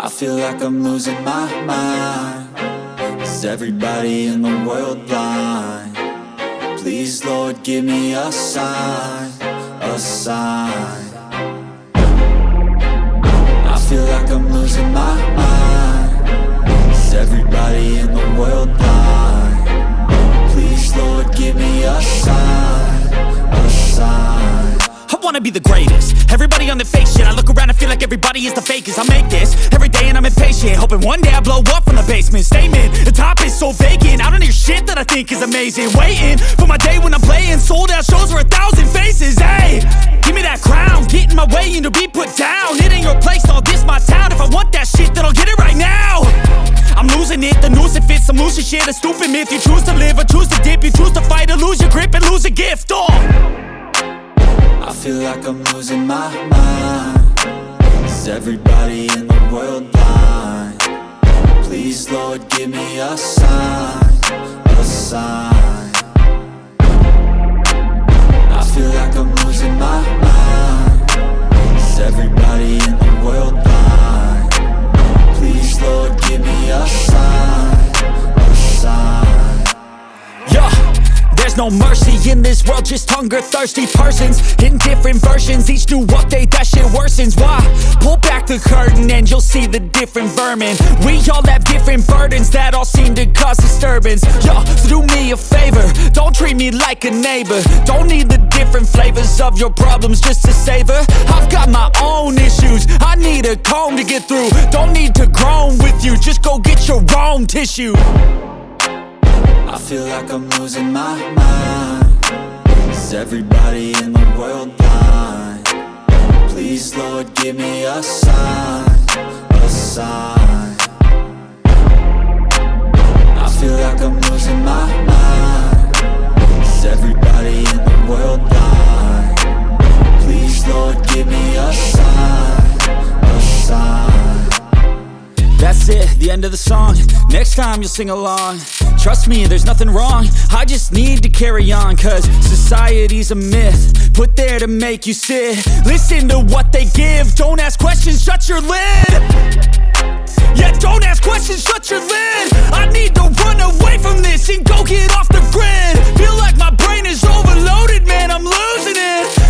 I feel like I'm losing my mind. Is everybody in the world blind? Please, Lord, give me a sign, a sign. I feel like I'm losing my mind. Is everybody in the world blind? Please, Lord, give me a sign, a sign. I wanna be the greatest. Everybody on the fake shit. I look around and feel like everybody is the fakest. I make this every day and I'm impatient, hoping one day I blow up from the basement. Statement, the top is so vacant. I don't hear shit that I think is amazing. Waiting for my day when I'm playing sold out shows for 1,000 faces. Hey, give me that crown, get in my way and to be put down. It ain't your place, all this my town. If I want that shit, then I'll get it right now. I'm losing it, the noose it fits. I'm losing shit, a stupid myth. You choose to live or choose to dip. You choose to fight or lose your grip and lose a gift. I feel like I'm losing my mind. Is everybody in the world blind? Please, Lord, give me a sign, a sign. I feel like I'm losing my mind. Is everybody in the world blind? Please, Lord, give me a sign, a sign. Yeah. There's no mercy in this world, just hunger-thirsty persons in different versions, each new update, that shit worsens. Why? Pull back the curtain and you'll see the different vermin. We all have different burdens that all seem to cause disturbance. Yo, so do me a favor, don't treat me like a neighbor. Don't need the different flavors of your problems just to savor. I've got my own issues, I need a comb to get through. Don't need to groan with you, just go get your own tissue. I feel like I'm losing my mind. Is everybody in the world blind? Please, Lord, give me a sign, a sign. I feel like I'm losing my mind. Is everybody in the world blind? Please, Lord, give me a sign, a sign. That's it, the end of the song. Next time you'll sing along. Trust me, there's nothing wrong. I just need to carry on, cause society's a myth put there to make you sit. Listen to what they give. Don't ask questions, shut your lid. Yeah, don't ask questions, shut your lid. I need to run away from this and go get off the grid. Feel like my brain is overloaded, man, I'm losing it.